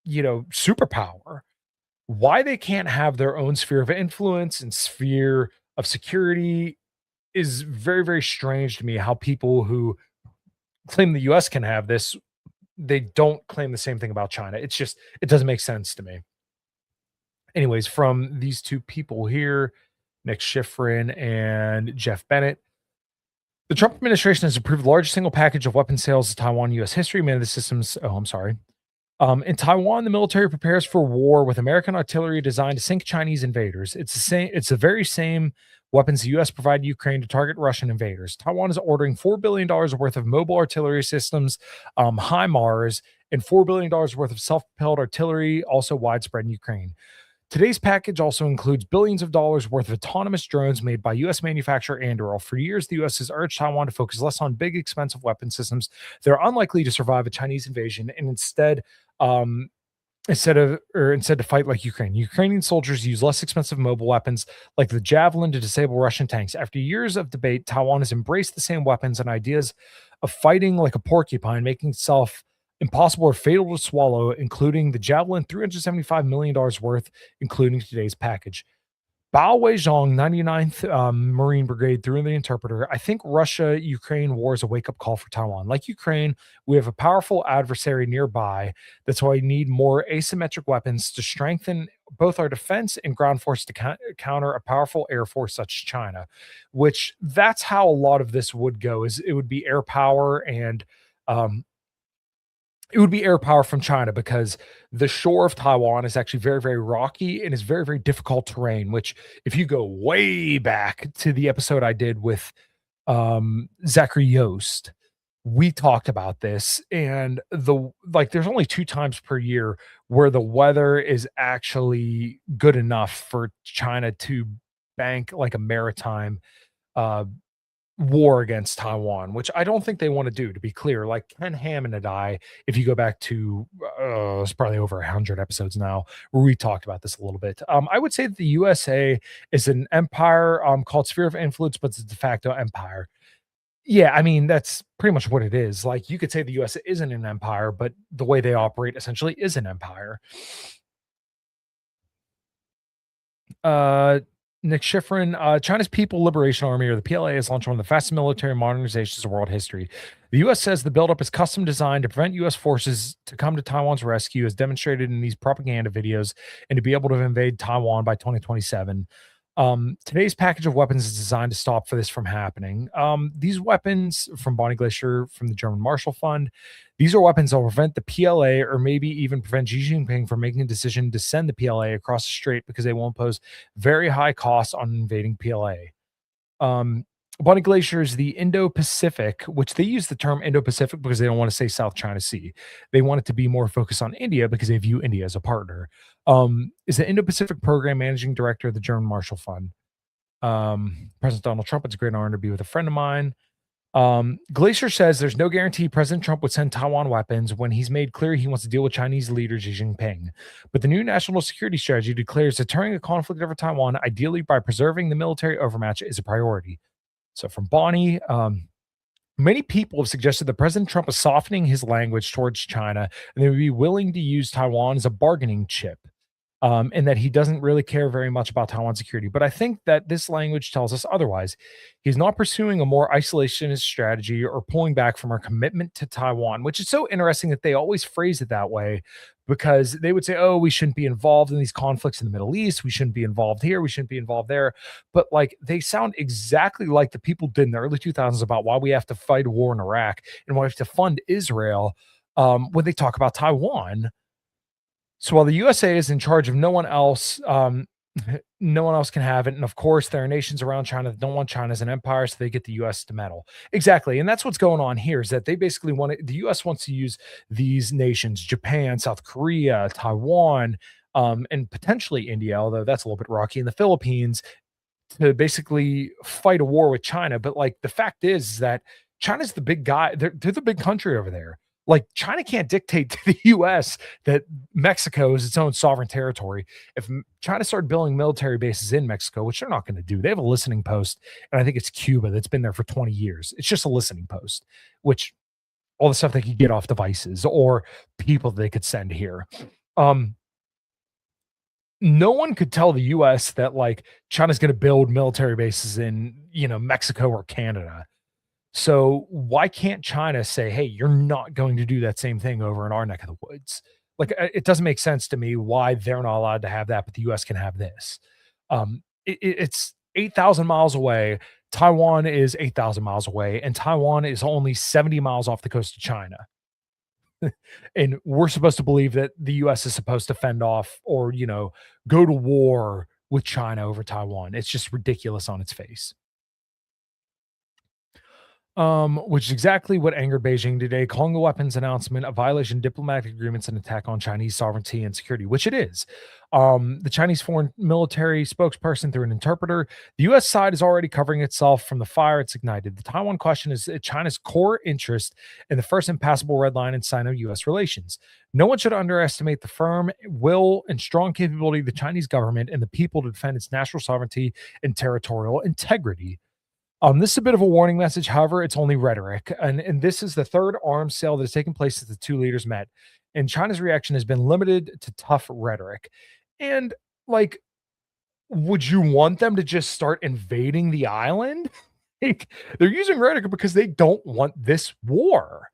Speaker 1: superpower. Why they can't have their own sphere of influence and sphere of security is very, very strange to me. How people who claim the US can have this, they don't claim the same thing about China. It's just, it doesn't make sense to me. Anyways, from these two people here, Nick Schifrin and Jeff Bennett, the Trump administration has approved the largest single package of weapon sales to Taiwan U.S. history. Many of the systems, in Taiwan, the military prepares for war with American artillery designed to sink Chinese invaders. It's the very same weapons the U.S. provided Ukraine to target Russian invaders. Taiwan is ordering $4 billion worth of mobile artillery systems, HIMARS, and $4 billion worth of self-propelled artillery, also widespread in Ukraine. Today's package also includes billions of dollars worth of autonomous drones made by U.S. manufacturer Anduril. For years, the U.S. has urged Taiwan to focus less on big, expensive weapon systems that are unlikely to survive a Chinese invasion and instead instead to fight like Ukraine. Ukrainian soldiers use less expensive mobile weapons like the Javelin to disable Russian tanks. After years of debate, Taiwan has embraced the same weapons and ideas of fighting like a porcupine, making itself impossible or fatal to swallow, including the Javelin, $375 million worth, including today's package. Bao Weizhong, 99th Marine Brigade, through the interpreter. I think Russia Ukraine war is a wake up call for Taiwan. Like Ukraine, we have a powerful adversary nearby. That's why we need more asymmetric weapons to strengthen both our defense and ground force to counter a powerful air force such as China, which that's how a lot of this would go is it would be air power and um, it would be air power from China because the shore of Taiwan is actually very, very rocky and is very, very difficult terrain. Which, if you go way back to the episode I did with Zachary Yost, we talked about this. And there's only two times per year where the weather is actually good enough for China to bank like a maritime uh, war against Taiwan, which I don't think they want to do, to be clear. Like Ken Hammond and I, if you go back to it's probably over 100 episodes now, where we talked about this a little bit. I would say that the USA is an empire called sphere of influence, but it's a de facto empire. Yeah, I mean, that's pretty much what it is. Like you could say the US isn't an empire, but the way they operate essentially is an empire. Uh, Nick Schifrin, China's People Liberation Army, or the PLA, has launched one of the fastest military modernizations of world history. The U.S. says the buildup is custom designed to prevent U.S. forces to come to Taiwan's rescue, as demonstrated in these propaganda videos, and to be able to invade Taiwan by 2027. Today's package of weapons is designed to stop for this from happening. These weapons from Bonnie Glacier from the German Marshall Fund, these are weapons that will prevent the PLA or maybe even prevent Xi Jinping from making a decision to send the PLA across the strait because they won't pose very high costs on invading PLA. Um, Bonnie Glacier is the Indo-Pacific, which they use the term Indo-Pacific because they don't want to say South China Sea. They want it to be more focused on India because they view India as a partner. Is the Indo-Pacific Program Managing Director of the German Marshall Fund. President Donald Trump, it's a great honor to be with a friend of mine. Glacier says there's no guarantee President Trump would send Taiwan weapons when he's made clear he wants to deal with Chinese leader Xi Jinping. But the new national security strategy declares deterring a conflict over Taiwan, ideally by preserving the military overmatch, is a priority. So from Bonnie, many people have suggested that President Trump is softening his language towards China and they would be willing to use Taiwan as a bargaining chip. And that he doesn't really care very much about Taiwan security. But I think that this language tells us otherwise. He's not pursuing a more isolationist strategy or pulling back from our commitment to Taiwan, which is so interesting that they always phrase it that way because they would say, oh, we shouldn't be involved in these conflicts in the Middle East. We shouldn't be involved here. We shouldn't be involved there. But like they sound exactly like the people did in the early 2000s about why we have to fight a war in Iraq and why we have to fund Israel when they talk about Taiwan. So while the USA is in charge of no one else, no one else can have it. And of course, there are nations around China that don't want China as an empire, so they get the US to meddle. Exactly. And that's what's going on here is that they basically want it, the US wants to use these nations, Japan, South Korea, Taiwan, and potentially India, although that's a little bit rocky, in the Philippines to basically fight a war with China. But like the fact is that China's the big guy. They're the big country over there. Like China can't dictate to the US that Mexico is its own sovereign territory. If China started building military bases in Mexico, which they're not going to do, they have a listening post. And I think it's Cuba that's been there for 20 years. It's just a listening post, which all the stuff they could get off devices or people they could send here. Um, no one could tell the US that like China's going to build military bases in, Mexico or Canada. So why can't China say, "Hey, you're not going to do that same thing over in our neck of the woods?" Like it doesn't make sense to me why they're not allowed to have that, but the US can have this. It's 8,000 miles away. Taiwan is 8,000 miles away, and Taiwan is only 70 miles off the coast of China. And we're supposed to believe that the US is supposed to fend off or, go to war with China over Taiwan. It's just ridiculous on its face. Which is exactly what angered Beijing today, calling the weapons announcement a violation of diplomatic agreements and attack on Chinese sovereignty and security, which it is. The Chinese foreign military spokesperson through an interpreter, the U.S. side is already covering itself from the fire it's ignited. The Taiwan question is China's core interest in the first impassable red line in Sino-U.S. relations. No one should underestimate the firm will and strong capability of the Chinese government and the people to defend its national sovereignty and territorial integrity. This is a bit of a warning message. However, it's only rhetoric. And this is the third arms sale that has taken place since the two leaders met. And China's reaction has been limited to tough rhetoric. And like, would you want them to just start invading the island? Like, they're using rhetoric because they don't want this war.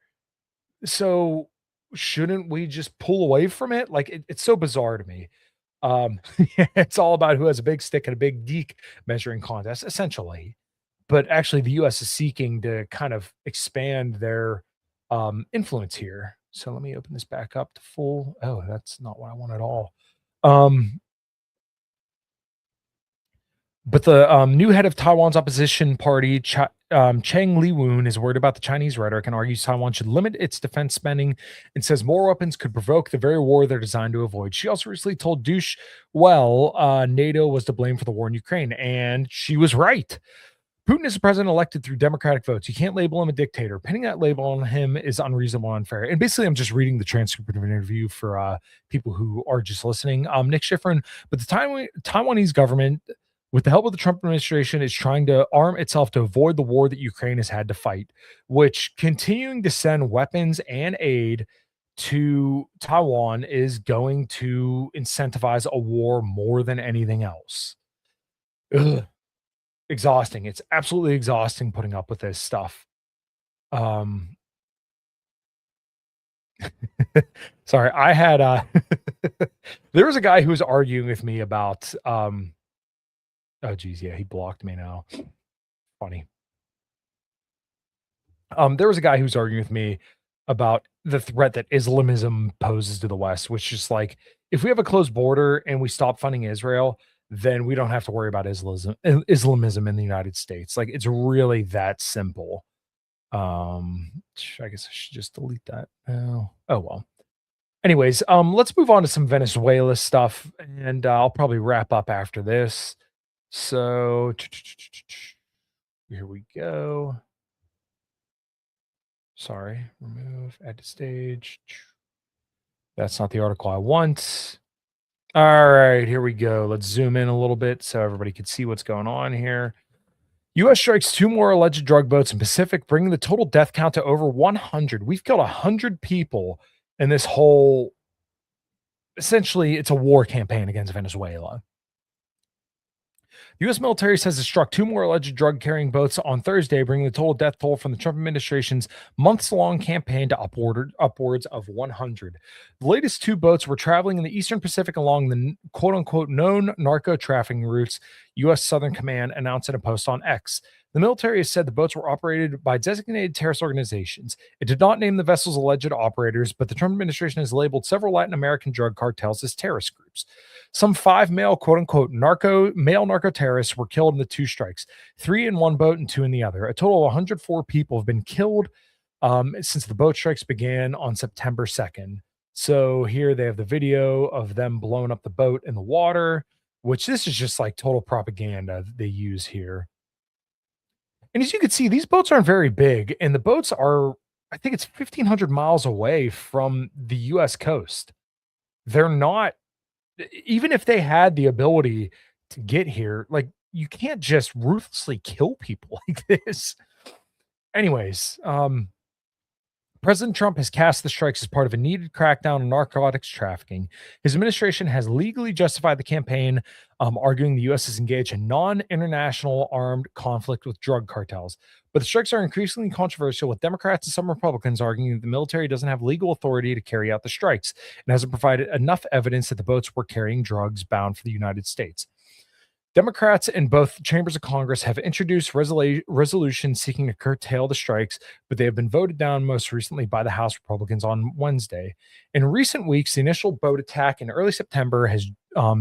Speaker 1: So shouldn't we just pull away from it? Like, it's so bizarre to me. It's all about who has a big stick and a big deke measuring contest, essentially. But actually, the US is seeking to kind of expand their influence here. So let me open this back up to full. Oh, that's not what I want at all. Um, but the new head of Taiwan's opposition party, Cheng Liwen, is worried about the Chinese rhetoric and argues Taiwan should limit its defense spending and says more weapons could provoke the very war they're designed to avoid. She also recently told Douche, well, NATO was to blame for the war in Ukraine, and she was right. Putin is a president elected through democratic votes. You can't label him a dictator. Pinning that label on him is unreasonable and unfair. And basically, I'm just reading the transcript of an interview for people who are just listening. Nick Schifrin, but the Taiwanese government, with the help of the Trump administration, is trying to arm itself to avoid the war that Ukraine has had to fight, which continuing to send weapons and aid to Taiwan is going to incentivize a war more than anything else. Ugh. Exhausting. It's absolutely exhausting putting up with this stuff. Um, sorry, I had there was a guy who was arguing with me about oh geez, yeah, he blocked me now. Funny. There was a guy who was arguing with me about the threat that Islamism poses to the West, which is like if we have a closed border and we stop funding Israel, then we don't have to worry about Islamism in the United States. Like it's really that simple. I guess I should just delete that. Oh well. Anyways, let's move on to some Venezuela stuff, and I'll probably wrap up after this. So here we go. Sorry, remove, add to stage. That's not the article I want. All right, here we go. Let's zoom in a little bit so everybody can see what's going on here. U.S. strikes 2 more alleged drug boats in Pacific, bringing the total death count to over 100. We've killed 100 people in this whole, essentially, it's a war campaign against Venezuela. The U.S. military says it struck 2 more alleged drug-carrying boats on Thursday, bringing the total death toll from the Trump administration's months-long campaign to upwards of 100. The latest 2 boats were traveling in the Eastern Pacific along the quote-unquote known narco-trafficking routes, U.S. Southern Command announced in a post on X. The military has said the boats were operated by designated terrorist organizations. It did not name the vessel's alleged operators, but the Trump administration has labeled several Latin American drug cartels as terrorist groups. Some 5 male, quote-unquote, male narco terrorists were killed in the 2 strikes, 3 in one boat and 2 in the other. A total of 104 people have been killed since the boat strikes began on September 2nd. So here they have the video of them blowing up the boat in the water, which this is just like total propaganda that they use here. And as you can see, these boats aren't very big, and the boats are, I think it's 1,500 miles away from the U.S. coast. They're not, even if they had the ability to get here, like you can't just ruthlessly kill people like this. Anyways, President Trump has cast the strikes as part of a needed crackdown on narcotics trafficking. His administration has legally justified the campaign, arguing the U.S. is engaged in non-international armed conflict with drug cartels. But the strikes are increasingly controversial, with Democrats and some Republicans arguing that the military doesn't have legal authority to carry out the strikes and hasn't provided enough evidence that the boats were carrying drugs bound for the United States. Democrats in both chambers of Congress have introduced resolutions seeking to curtail the strikes, but they have been voted down most recently by the House Republicans on Wednesday. In recent weeks, the initial boat attack in early September has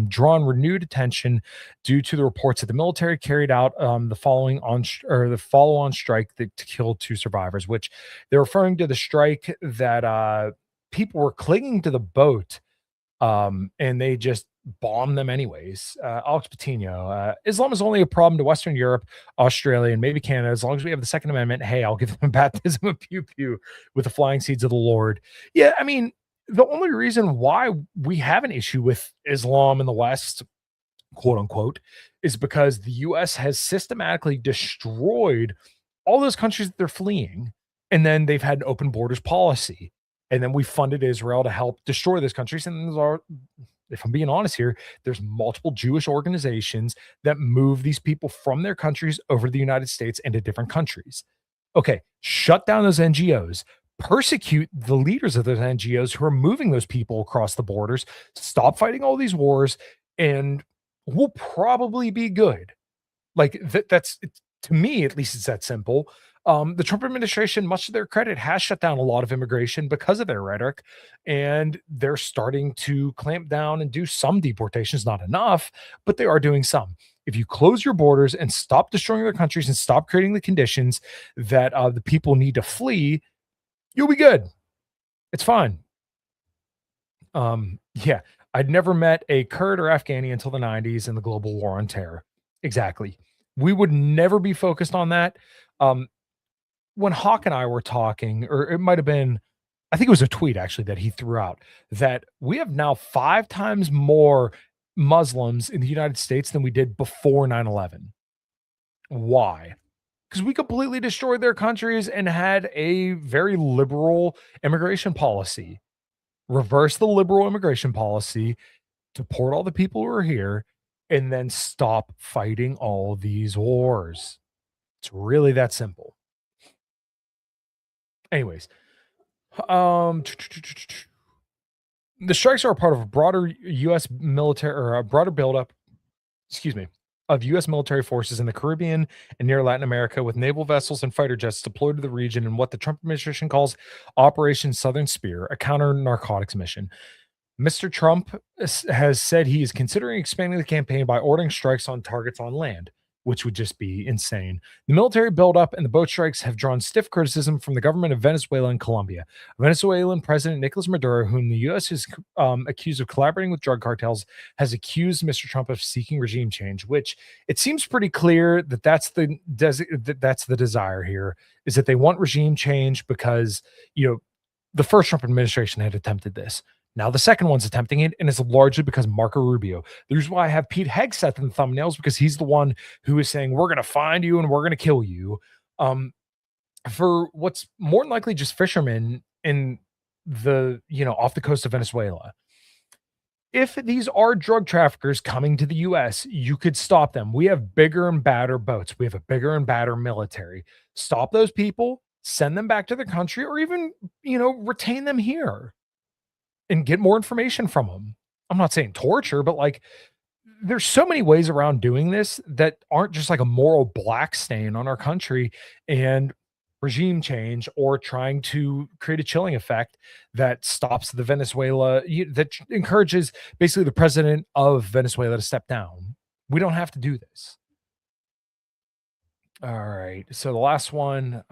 Speaker 1: drawn renewed attention due to the reports that the military carried out the follow-on strike that killed two survivors, which they're referring to the strike that people were clinging to the boat and they just bombed them anyways. Alex Patino, Islam is only a problem to Western Europe, Australia, and maybe Canada. As long as we have the Second Amendment, hey, I'll give them a baptism of pew pew with the flying seeds of the Lord. Yeah, I mean, the only reason why we have an issue with Islam in the West, quote unquote, is because the US has systematically destroyed all those countries that they're fleeing. And then they've had an open borders policy. And then we funded Israel to help destroy those countries. And those are, if I'm being honest here, there's multiple Jewish organizations that move these people from their countries over to the United States and to different countries. Okay, shut down those NGOs, persecute the leaders of those NGOs who are moving those people across the borders, stop fighting all these wars, and we'll probably be good. Like that's to me, at least it's that simple. The Trump administration, much to their credit, has shut down a lot of immigration because of their rhetoric, and they're starting to clamp down and do some deportations, not enough, but they are doing some. If you close your borders and stop destroying their countries and stop creating the conditions that the people need to flee, you'll be good. It's fine. Yeah, I'd never met a Kurd or Afghani until the 90s and the global war on terror. Exactly. We would never be focused on that. Um, when Hawk and I were talking, or it might have been, I think it was a tweet actually that he threw out, that we have now 5 times more Muslims in the United States than we did before 9/11. Why? Because we completely destroyed their countries and had a very liberal immigration policy. Reverse the liberal immigration policy, deport all the people who are here, and then stop fighting all these wars. It's really that simple. Anyways, um, the strikes are a part of a broader U.S. military or a broader buildup, excuse me, of U.S. military forces in the Caribbean and near Latin America, with naval vessels and fighter jets deployed to the region in what the Trump administration calls Operation Southern Spear, a counter narcotics mission. Mr. Trump has said he is considering expanding the campaign by ordering strikes on targets on land, which would just be insane. The military buildup and the boat strikes have drawn stiff criticism from the government of Venezuela and Colombia. Venezuelan President Nicolas Maduro, whom the U.S. is accused of collaborating with drug cartels, has accused Mr. Trump of seeking regime change, which it seems pretty clear that that's the desire here, is that they want regime change because, the first Trump administration had attempted this. Now the second one's attempting it, and it's largely because Marco Rubio. The reason why I have Pete Hegseth in the thumbnails, because he's the one who is saying we're going to find you and we're going to kill you, for what's more than likely just fishermen in the off the coast of Venezuela. If these are drug traffickers coming to the U.S., you could stop them. We have bigger and badder boats. We have a bigger and badder military. Stop those people, send them back to their country, or even retain them here and get more information from them. I'm not saying torture, but like there's so many ways around doing this that aren't just like a moral black stain on our country and regime change, or trying to create a chilling effect that stops the Venezuela, that encourages basically the president of Venezuela to step down. We don't have to do this. All right. So the last one,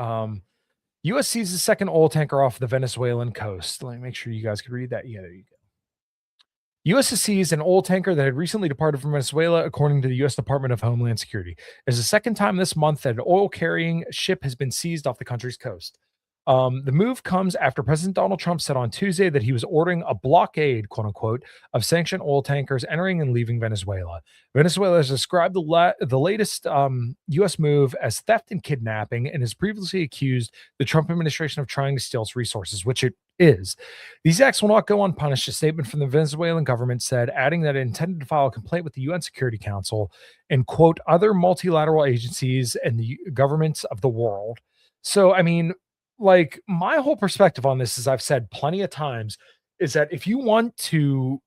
Speaker 1: U.S. seizes second oil tanker off the Venezuelan coast. Let me make sure you guys can read that. Yeah, there you go. U.S. has seized an oil tanker that had recently departed from Venezuela, according to the U.S. Department of Homeland Security. It's the second time this month that an oil-carrying ship has been seized off the country's coast. The move comes after President Donald Trump said on Tuesday that he was ordering a blockade, quote unquote, of sanctioned oil tankers entering and leaving Venezuela. Venezuela has described the latest U.S. move as theft and kidnapping, and has previously accused the Trump administration of trying to steal its resources, which it is. These acts will not go unpunished, a statement from the Venezuelan government said, adding that it intended to file a complaint with the UN Security Council and, quote, other multilateral agencies and the governments of the world. So, I mean, like, my whole perspective on this, as I've said plenty of times, is that if you want to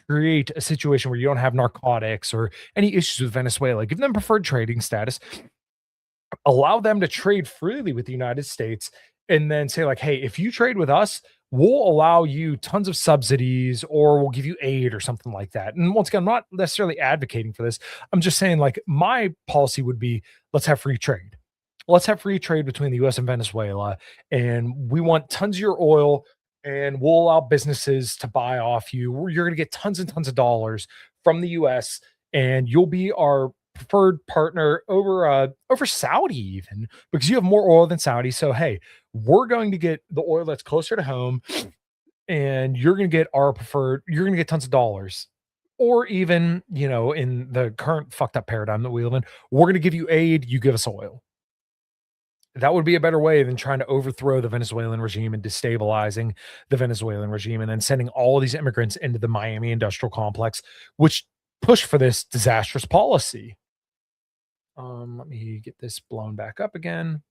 Speaker 1: create a situation where you don't have narcotics or any issues with Venezuela, give them preferred trading status, allow them to trade freely with the United States, and then say, like, hey, if you trade with us, we'll allow you tons of subsidies or we'll give you aid or something like that. And once again, I'm not necessarily advocating for this. I'm just saying, like, my policy would be let's have free trade. Let's have free trade between the US and Venezuela. And we want tons of your oil and we'll allow businesses to buy off you. You're going to get tons and tons of dollars from the US and you'll be our preferred partner over Saudi even because you have more oil than Saudi. So hey, we're going to get the oil that's closer to home and you're going to get our preferred you're going to get tons of dollars. Or even, in the current fucked up paradigm that we live in, we're going to give you aid, you give us oil. That would be a better way than trying to overthrow the Venezuelan regime and destabilizing the Venezuelan regime and then sending all of these immigrants into the Miami industrial complex, which push for this disastrous policy. Let me get this blown back up again.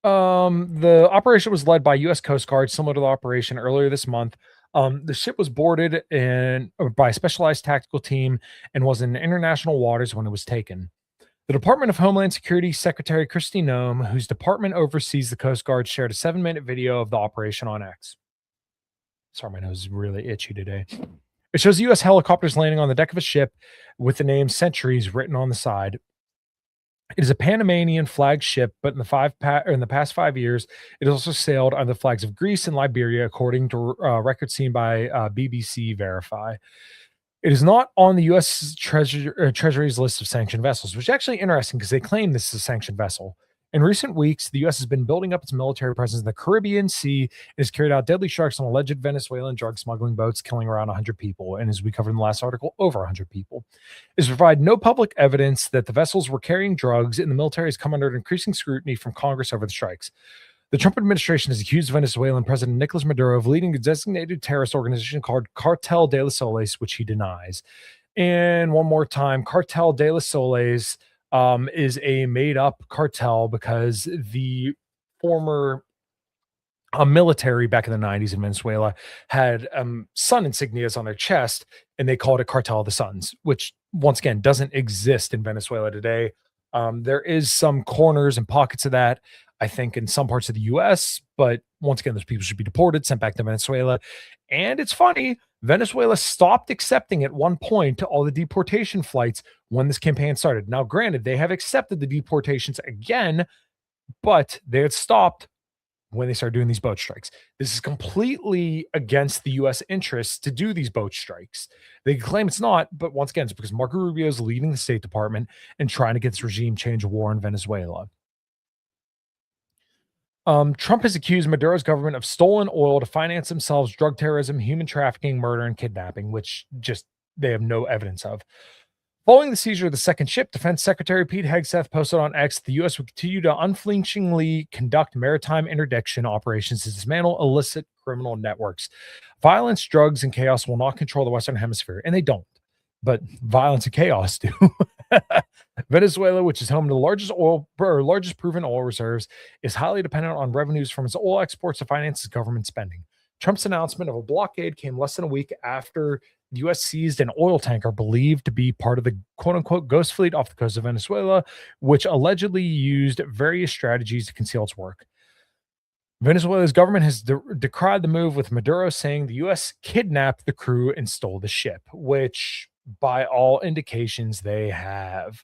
Speaker 1: The operation was led by U.S. Coast Guard, similar to the operation earlier this month. The ship was boarded by a specialized tactical team and was in international waters when it was taken. The Department of Homeland Security Secretary Kristi Noem, whose department oversees the Coast Guard, shared a 7-minute video of the operation on X. Sorry, my nose is really itchy today. It shows U.S. helicopters landing on the deck of a ship with the name Centuries written on the side. It is a Panamanian flag ship, but in the past 5 years, it also sailed under the flags of Greece and Liberia, according to records seen by BBC Verify. It is not on the U.S. Treasury's list of sanctioned vessels, which is actually interesting because they claim this is a sanctioned vessel. In recent weeks, the U.S. has been building up its military presence in the Caribbean Sea. It has carried out deadly strikes on alleged Venezuelan drug smuggling boats, killing around 100 people, and as we covered in the last article, over 100 people. It has provided no public evidence that the vessels were carrying drugs, and the military has come under increasing scrutiny from Congress over the strikes. The Trump administration has accused Venezuelan President Nicolas Maduro of leading a designated terrorist organization called Cartel de los Soles, which he denies. And one more time, Cartel de los Soles is a made up cartel because the former military back in the 90s in Venezuela had sun insignias on their chest, and they called it Cartel of the Suns, which once again doesn't exist in Venezuela today. There is some corners and pockets of that, I think, in some parts of the US, but once again, those people should be deported, sent back to Venezuela. And it's funny, Venezuela stopped accepting at one point all the deportation flights when this campaign started. Now, granted, they have accepted the deportations again, but they had stopped when they started doing these boat strikes. This is completely against the US interests to do these boat strikes. They claim it's not, but once again, it's because Marco Rubio is leaving the State Department and trying to get this regime change war in Venezuela. Trump has accused Maduro's government of stolen oil to finance themselves drug terrorism, human trafficking, murder, and kidnapping, which just they have no evidence of. Following the seizure of the second ship, Defense Secretary Pete Hegseth posted on X the U.S. would continue to unflinchingly conduct maritime interdiction operations to dismantle illicit criminal networks. Violence, drugs, and chaos will not control the Western Hemisphere, and they don't. But violence and chaos do. Venezuela, which is home to the largest proven oil reserves, is highly dependent on revenues from its oil exports to finance its government spending. Trump's announcement of a blockade came less than a week after the U.S. seized an oil tanker believed to be part of the quote-unquote ghost fleet off the coast of Venezuela, which allegedly used various strategies to conceal its work. Venezuela's government has decried the move, with Maduro saying the U.S. kidnapped the crew and stole the ship, which by all indications they have.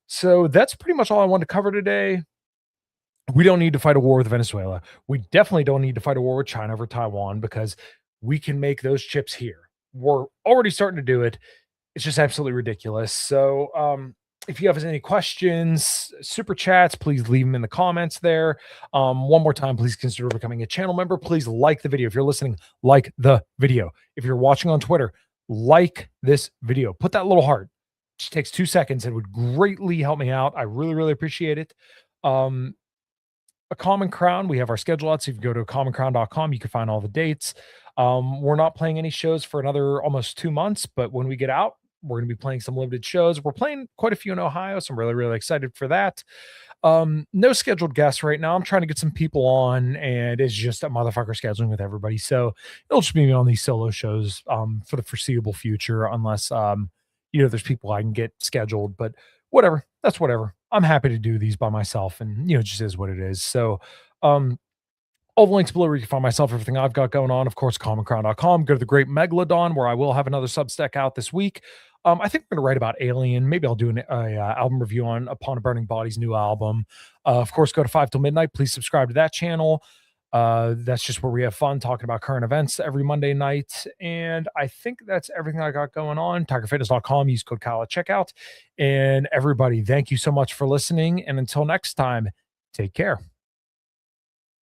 Speaker 1: So that's pretty much all I wanted to cover today. We don't need to fight a war with Venezuela. We definitely don't need to fight a war with China over Taiwan because we can make those chips here. We're already starting to do it. It's just absolutely ridiculous. So, if you have any questions, super chats, please leave them in the comments there. One more time, please consider becoming a channel member. Please like the video. If you're listening, like the video. If you're watching on Twitter, like this video. Put that little heart. It just takes 2 seconds. It would greatly help me out. I really, really appreciate it. A Common Crown, we have our schedule out. So if you go to commoncrown.com, you can find all the dates. We're not playing any shows for another almost 2 months, but when we get out, we're going to be playing some limited shows. We're playing quite a few in Ohio, so I'm really, really excited for that. No scheduled guests right now. I'm trying to get some people on, and it's just a motherfucker scheduling with everybody. So it'll just be me on these solo shows for the foreseeable future, unless there's people I can get scheduled. But whatever, that's whatever. I'm happy to do these by myself, and it just is what it is. So All the links below where you can find myself, everything I've got going on. Of course, commoncrown.com. Go to the Great Megalodon, where I will have another Substack out this week. I think I'm going to write about Alien. Maybe I'll do a album review on Upon a Burning Body's new album. Of course, go to 5 till midnight. Please subscribe to that channel. That's just where we have fun talking about current events every Monday night. And I think that's everything I got going on. TigerFitness.com. Use code Kyle at checkout. And everybody, thank you so much for listening. And until next time, take care.